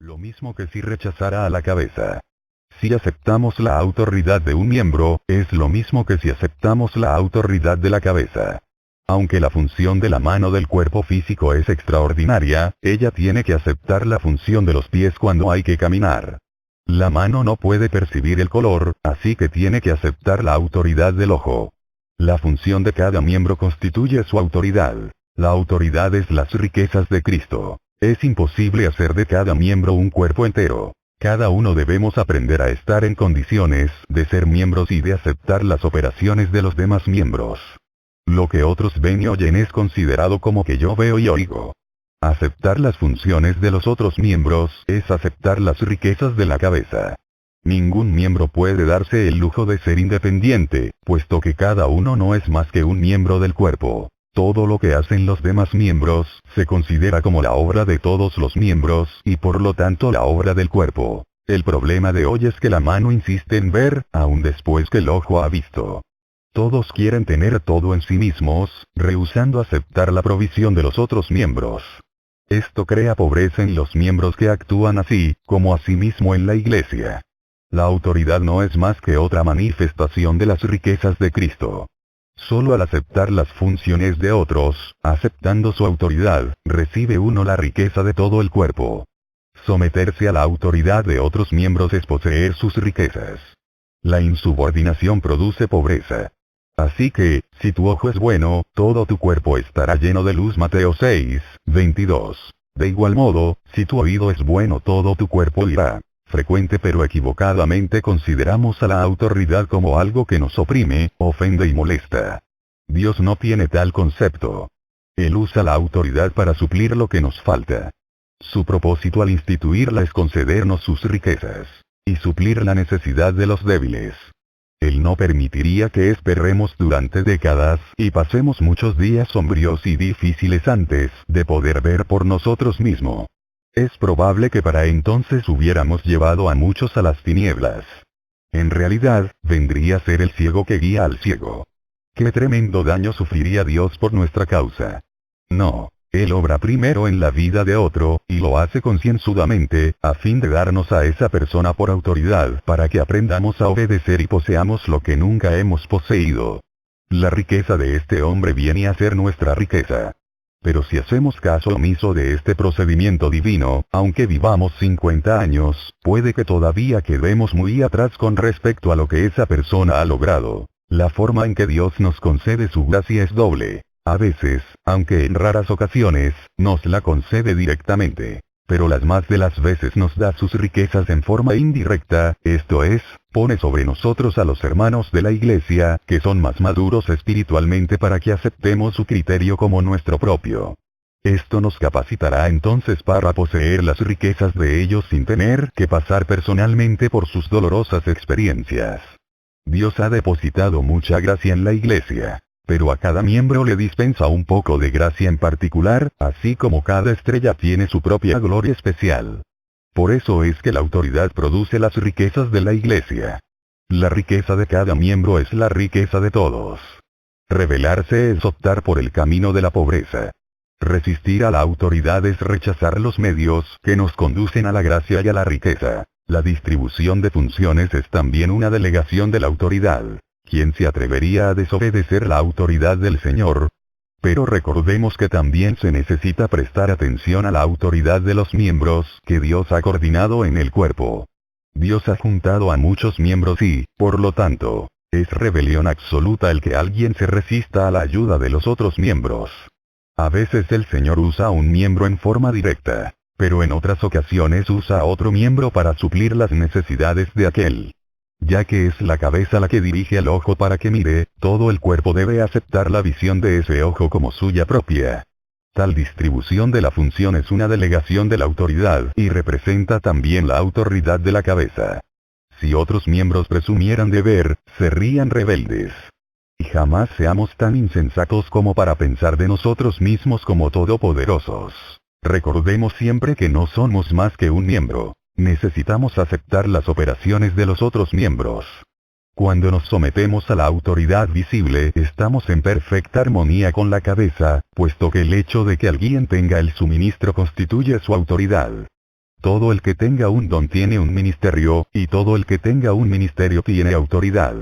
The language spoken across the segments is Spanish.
Lo mismo que si rechazara a la cabeza. Si aceptamos la autoridad de un miembro, es lo mismo que si aceptamos la autoridad de la cabeza. Aunque la función de la mano del cuerpo físico es extraordinaria, ella tiene que aceptar la función de los pies cuando hay que caminar. La mano no puede percibir el color, así que tiene que aceptar la autoridad del ojo. La función de cada miembro constituye su autoridad. La autoridad es las riquezas de Cristo. Es imposible hacer de cada miembro un cuerpo entero. Cada uno debemos aprender a estar en condiciones de ser miembros y de aceptar las operaciones de los demás miembros. Lo que otros ven y oyen es considerado como que yo veo y oigo. Aceptar las funciones de los otros miembros es aceptar las riquezas de la cabeza. Ningún miembro puede darse el lujo de ser independiente, puesto que cada uno no es más que un miembro del cuerpo. Todo lo que hacen los demás miembros se considera como la obra de todos los miembros y por lo tanto la obra del cuerpo. El problema de hoy es que la mano insiste en ver, aun después que el ojo ha visto. Todos quieren tener todo en sí mismos, rehusando aceptar la provisión de los otros miembros. Esto crea pobreza en los miembros que actúan así, como asimismo en la iglesia. La autoridad no es más que otra manifestación de las riquezas de Cristo. Solo al aceptar las funciones de otros, aceptando su autoridad, recibe uno la riqueza de todo el cuerpo. Someterse a la autoridad de otros miembros es poseer sus riquezas. La insubordinación produce pobreza. Así que, si tu ojo es bueno, todo tu cuerpo estará lleno de luz. Mateo 6, 22. De igual modo, si tu oído es bueno, todo tu cuerpo irá. Frecuente pero equivocadamente consideramos a la autoridad como algo que nos oprime, ofende y molesta. Dios no tiene tal concepto. Él usa la autoridad para suplir lo que nos falta. Su propósito al instituirla es concedernos sus riquezas, y suplir la necesidad de los débiles. Él no permitiría que esperemos durante décadas y pasemos muchos días sombríos y difíciles antes de poder ver por nosotros mismos. Es probable que para entonces hubiéramos llevado a muchos a las tinieblas. En realidad, vendría a ser el ciego que guía al ciego. ¡Qué tremendo daño sufriría Dios por nuestra causa! No. Él obra primero en la vida de otro, y lo hace concienzudamente, a fin de darnos a esa persona por autoridad para que aprendamos a obedecer y poseamos lo que nunca hemos poseído. La riqueza de este hombre viene a ser nuestra riqueza. Pero si hacemos caso omiso de este procedimiento divino, aunque vivamos 50 años, puede que todavía quedemos muy atrás con respecto a lo que esa persona ha logrado. La forma en que Dios nos concede su gracia es doble. A veces, aunque en raras ocasiones, nos la concede directamente. Pero las más de las veces nos da sus riquezas en forma indirecta, esto es, pone sobre nosotros a los hermanos de la iglesia, que son más maduros espiritualmente para que aceptemos su criterio como nuestro propio. Esto nos capacitará entonces para poseer las riquezas de ellos sin tener que pasar personalmente por sus dolorosas experiencias. Dios ha depositado mucha gracia en la iglesia. Pero a cada miembro le dispensa un poco de gracia en particular, así como cada estrella tiene su propia gloria especial. Por eso es que la autoridad produce las riquezas de la iglesia. La riqueza de cada miembro es la riqueza de todos. Rebelarse es optar por el camino de la pobreza. Resistir a la autoridad es rechazar los medios que nos conducen a la gracia y a la riqueza. La distribución de funciones es también una delegación de la autoridad. ¿Quién se atrevería a desobedecer la autoridad del Señor? Pero recordemos que también se necesita prestar atención a la autoridad de los miembros que Dios ha coordinado en el cuerpo. Dios ha juntado a muchos miembros y, por lo tanto, es rebelión absoluta el que alguien se resista a la ayuda de los otros miembros. A veces el Señor usa a un miembro en forma directa, pero en otras ocasiones usa a otro miembro para suplir las necesidades de aquel. Ya que es la cabeza la que dirige al ojo para que mire, todo el cuerpo debe aceptar la visión de ese ojo como suya propia. Tal distribución de la función es una delegación de la autoridad y representa también la autoridad de la cabeza. Si otros miembros presumieran de ver, serían rebeldes. Y jamás seamos tan insensatos como para pensar de nosotros mismos como todopoderosos. Recordemos siempre que no somos más que un miembro. Necesitamos aceptar las operaciones de los otros miembros. Cuando nos sometemos a la autoridad visible, estamos en perfecta armonía con la cabeza, puesto que el hecho de que alguien tenga el suministro constituye su autoridad. todo el que tenga un don tiene un ministerio, y todo el que tenga un ministerio tiene autoridad.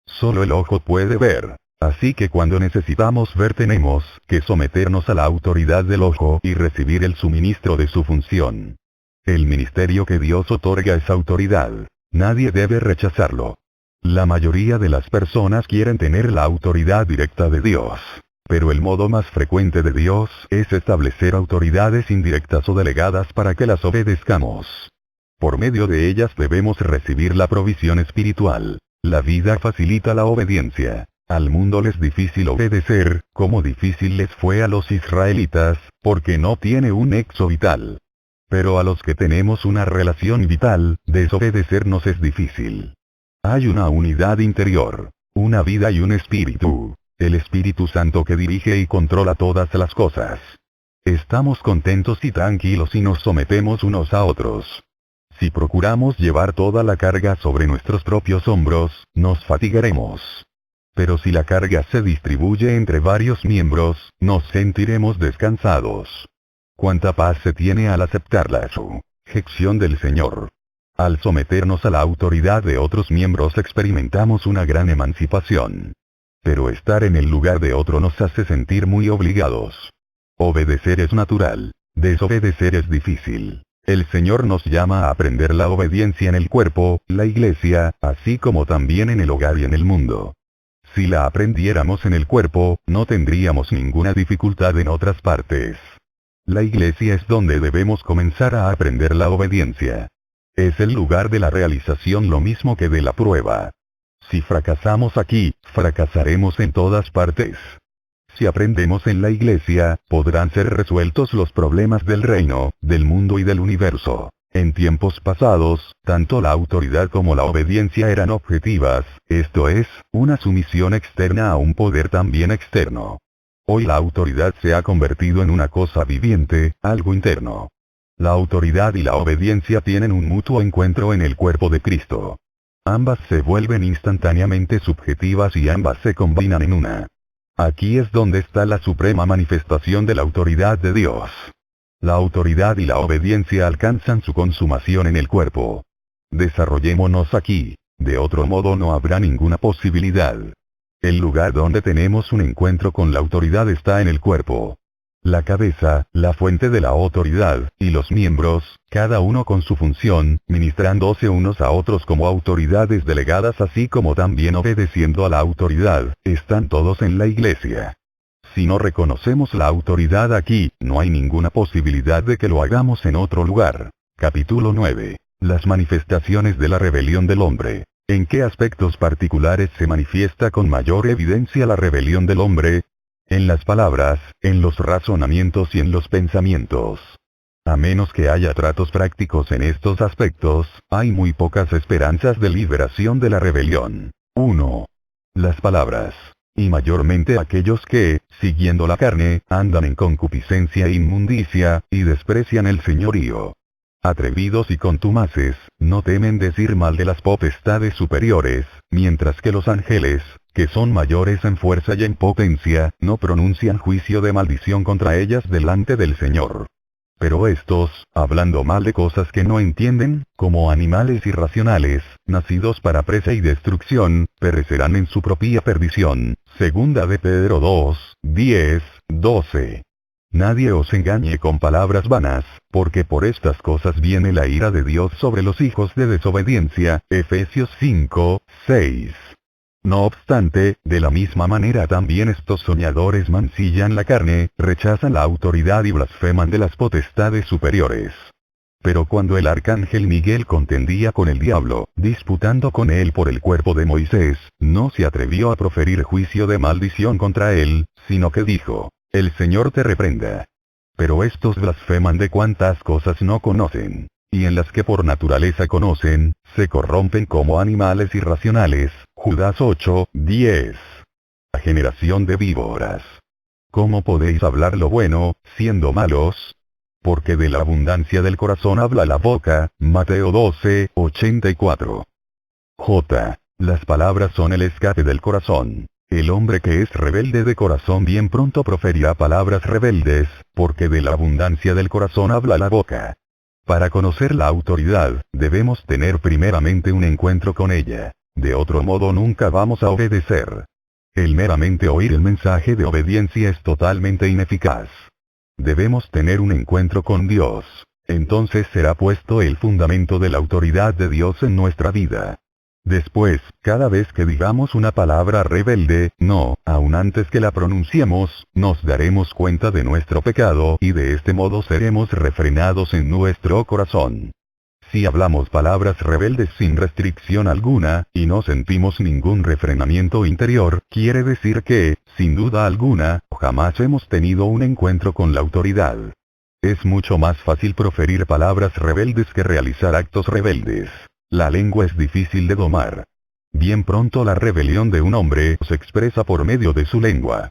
Solo el ojo puede ver. Así que cuando necesitamos ver tenemos que someternos a la autoridad del ojo y recibir el suministro de su función. El ministerio que Dios otorga es autoridad. Nadie debe rechazarlo. La mayoría de las personas quieren tener la autoridad directa de Dios. Pero el modo más frecuente de Dios es establecer autoridades indirectas o delegadas para que las obedezcamos. Por medio de ellas debemos recibir la provisión espiritual. La vida facilita la obediencia. Al mundo les es difícil obedecer, como difícil les fue a los israelitas, porque no tiene un nexo vital. Pero a los que tenemos una relación vital, desobedecernos es difícil. Hay una unidad interior, una vida y un espíritu. El Espíritu Santo que dirige y controla todas las cosas. Estamos contentos y tranquilos y nos sometemos unos a otros. Si procuramos llevar toda la carga sobre nuestros propios hombros, nos fatigaremos. Pero si la carga se distribuye entre varios miembros, nos sentiremos descansados. Cuánta paz se tiene al aceptar la sujeción del Señor. Al someternos a la autoridad de otros miembros experimentamos una gran emancipación. Pero estar en el lugar de otro nos hace sentir muy obligados. Obedecer es natural. Desobedecer es difícil. El Señor nos llama a aprender la obediencia en el cuerpo, la iglesia, así como también en el hogar y en el mundo. Si la aprendiéramos en el cuerpo, no tendríamos ninguna dificultad en otras partes. La iglesia es donde debemos comenzar a aprender la obediencia. Es el lugar de la realización lo mismo que de la prueba. Si fracasamos aquí, fracasaremos en todas partes. Si aprendemos en la iglesia, podrán ser resueltos los problemas del reino, del mundo y del universo. En tiempos pasados, tanto la autoridad como la obediencia eran objetivas, esto es, una sumisión externa a un poder también externo. Hoy la autoridad se ha convertido en una cosa viviente, algo interno. La autoridad y la obediencia tienen un mutuo encuentro en el cuerpo de Cristo. Ambas se vuelven instantáneamente subjetivas y ambas se combinan en una. Aquí es donde está la suprema manifestación de la autoridad de Dios. La autoridad y la obediencia alcanzan su consumación en el cuerpo. Desarrollémonos aquí, de otro modo no habrá ninguna posibilidad. El lugar donde tenemos un encuentro con la autoridad está en el cuerpo. La cabeza, la fuente de la autoridad, y los miembros, cada uno con su función, ministrándose unos a otros como autoridades delegadas así como también obedeciendo a la autoridad, están todos en la iglesia. Si no reconocemos la autoridad aquí, no hay ninguna posibilidad de que lo hagamos en otro lugar. Capítulo 9. Las manifestaciones de la rebelión del hombre. ¿En qué aspectos particulares se manifiesta con mayor evidencia la rebelión del hombre? En las palabras, en los razonamientos y en los pensamientos. A menos que haya tratos prácticos en estos aspectos, hay muy pocas esperanzas de liberación de la rebelión. 1. Las palabras. Y mayormente aquellos que, siguiendo la carne, andan en concupiscencia e inmundicia, y desprecian el señorío. Atrevidos y contumaces, no temen decir mal de las potestades superiores, mientras que los ángeles, que son mayores en fuerza y en potencia, no pronuncian juicio de maldición contra ellas delante del Señor. Pero estos, hablando mal de cosas que no entienden, como animales irracionales, nacidos para presa y destrucción, perecerán en su propia perdición. Segunda de Pedro 2, 10, 12. Nadie os engañe con palabras vanas, porque por estas cosas viene la ira de Dios sobre los hijos de desobediencia. Efesios 5, 6. No obstante, de la misma manera también estos soñadores mancillan la carne, rechazan la autoridad y blasfeman de las potestades superiores. Pero cuando el arcángel Miguel contendía con el diablo, disputando con él por el cuerpo de Moisés, no se atrevió a proferir juicio de maldición contra él, sino que dijo: El Señor te reprenda. Pero estos blasfeman de cuantas cosas no conocen, y en las que por naturaleza conocen, se corrompen como animales irracionales. Judas 8, 10. La generación de víboras. ¿Cómo podéis hablar lo bueno, siendo malos? Porque de la abundancia del corazón habla la boca. Mateo 12, 84. J. Las palabras son el escape del corazón. El hombre que es rebelde de corazón bien pronto proferirá palabras rebeldes, porque de la abundancia del corazón habla la boca. Para conocer la autoridad, debemos tener primeramente un encuentro con ella. De otro modo nunca vamos a obedecer. El meramente oír el mensaje de obediencia es totalmente ineficaz. Debemos tener un encuentro con Dios. Entonces será puesto el fundamento de la autoridad de Dios en nuestra vida. Después, cada vez que digamos una palabra rebelde, no, aun antes que la pronunciemos, nos daremos cuenta de nuestro pecado y de este modo seremos refrenados en nuestro corazón. Si hablamos palabras rebeldes sin restricción alguna, y no sentimos ningún refrenamiento interior, quiere decir que, sin duda alguna, jamás hemos tenido un encuentro con la autoridad. Es mucho más fácil proferir palabras rebeldes que realizar actos rebeldes. La lengua es difícil de domar. Bien pronto la rebelión de un hombre se expresa por medio de su lengua.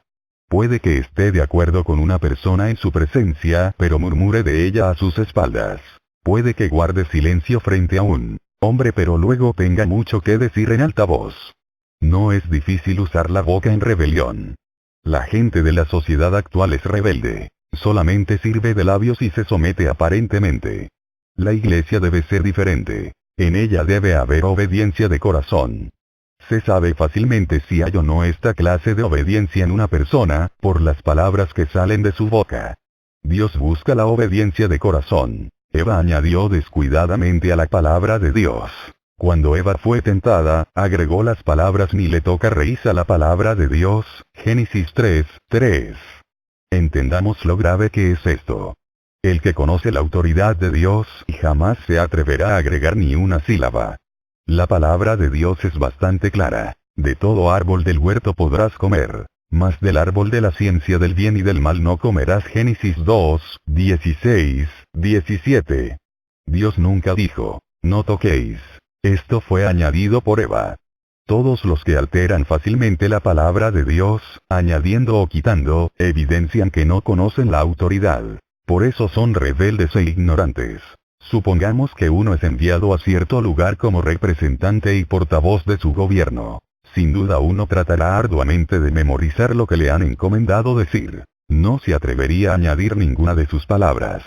Puede que esté de acuerdo con una persona en su presencia, pero murmure de ella a sus espaldas. Puede que guarde silencio frente a un hombre pero luego tenga mucho que decir en alta voz. No es difícil usar la boca en rebelión. La gente de la sociedad actual es rebelde. Solamente sirve de labios y se somete aparentemente. La iglesia debe ser diferente. En ella debe haber obediencia de corazón. Se sabe fácilmente si hay o no esta clase de obediencia en una persona, por las palabras que salen de su boca. Dios busca la obediencia de corazón. Eva añadió descuidadamente a la palabra de Dios. Cuando Eva fue tentada, agregó las palabras ni le toca raíz a la palabra de Dios, Génesis 3:3. Entendamos lo grave que es esto. El que conoce la autoridad de Dios jamás se atreverá a agregar ni una sílaba. La palabra de Dios es bastante clara. De todo árbol del huerto podrás comer, mas del árbol de la ciencia del bien y del mal no comerás. Génesis 2:16-17. Dios nunca dijo, no toquéis. Esto fue añadido por Eva. Todos los que alteran fácilmente la palabra de Dios, añadiendo o quitando, evidencian que no conocen la autoridad. Por eso son rebeldes e ignorantes. Supongamos que uno es enviado a cierto lugar como representante y portavoz de su gobierno. Sin duda uno tratará arduamente de memorizar lo que le han encomendado decir. No se atrevería a añadir ninguna de sus palabras.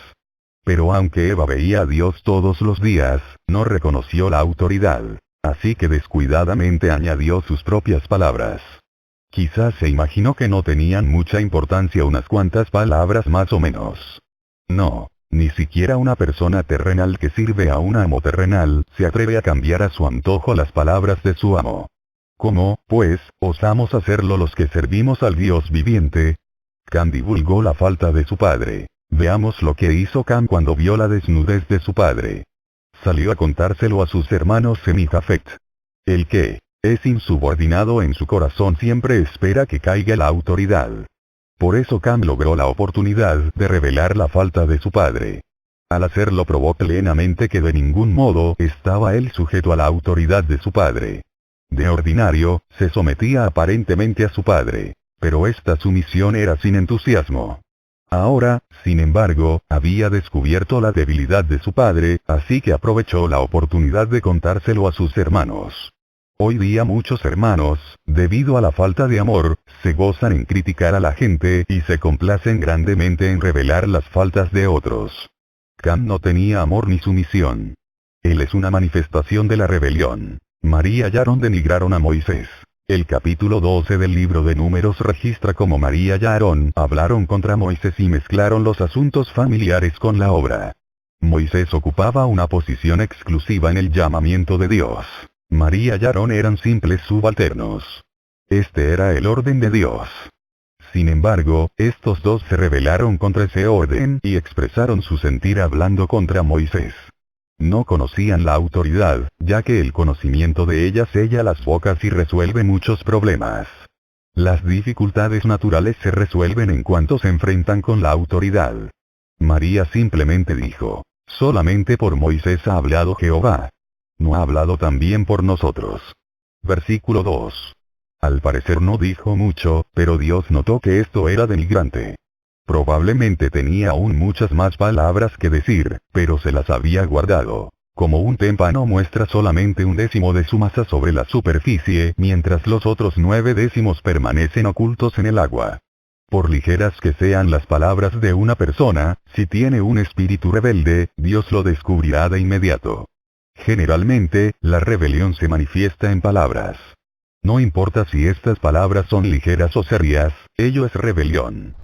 Pero aunque Eva veía a Dios todos los días, no reconoció la autoridad. Así que descuidadamente añadió sus propias palabras. Quizás se imaginó que no tenían mucha importancia unas cuantas palabras más o menos. No, ni siquiera una persona terrenal que sirve a un amo terrenal se atreve a cambiar a su antojo las palabras de su amo. ¿Cómo, pues, osamos hacerlo los que servimos al Dios viviente? Cam divulgó la falta de su padre. Veamos lo que hizo Cam cuando vio la desnudez de su padre. Salió a contárselo a sus hermanos Sem y Jafet. El que es insubordinado en su corazón siempre espera que caiga la autoridad. Por eso Cam logró la oportunidad de revelar la falta de su padre. Al hacerlo probó plenamente que de ningún modo estaba él sujeto a la autoridad de su padre. De ordinario, se sometía aparentemente a su padre, pero esta sumisión era sin entusiasmo. Ahora, sin embargo, había descubierto la debilidad de su padre, así que aprovechó la oportunidad de contárselo a sus hermanos. Hoy día muchos hermanos, debido a la falta de amor, se gozan en criticar a la gente y se complacen grandemente en revelar las faltas de otros. Cam no tenía amor ni sumisión. Él es una manifestación de la rebelión. María y Aarón denigraron a Moisés. El capítulo 12 del libro de Números registra cómo María y Aarón hablaron contra Moisés y mezclaron los asuntos familiares con la obra. Moisés ocupaba una posición exclusiva en el llamamiento de Dios. María y Aarón eran simples subalternos. Este era el orden de Dios. Sin embargo, estos dos se rebelaron contra ese orden y expresaron su sentir hablando contra Moisés. No conocían la autoridad, ya que el conocimiento de ella sella las bocas y resuelve muchos problemas. Las dificultades naturales se resuelven en cuanto se enfrentan con la autoridad. María simplemente dijo, solamente por Moisés ha hablado Jehová. ¿No ha hablado también por nosotros? Versículo 2. Al parecer no dijo mucho, pero Dios notó que esto era denigrante. Probablemente tenía aún muchas más palabras que decir, pero se las había guardado. Como un témpano muestra solamente 1/10 de su masa sobre la superficie, mientras los otros 9/10 permanecen ocultos en el agua. Por ligeras que sean las palabras de una persona, si tiene un espíritu rebelde, Dios lo descubrirá de inmediato. Generalmente, la rebelión se manifiesta en palabras. No importa si estas palabras son ligeras o serias, ello es rebelión.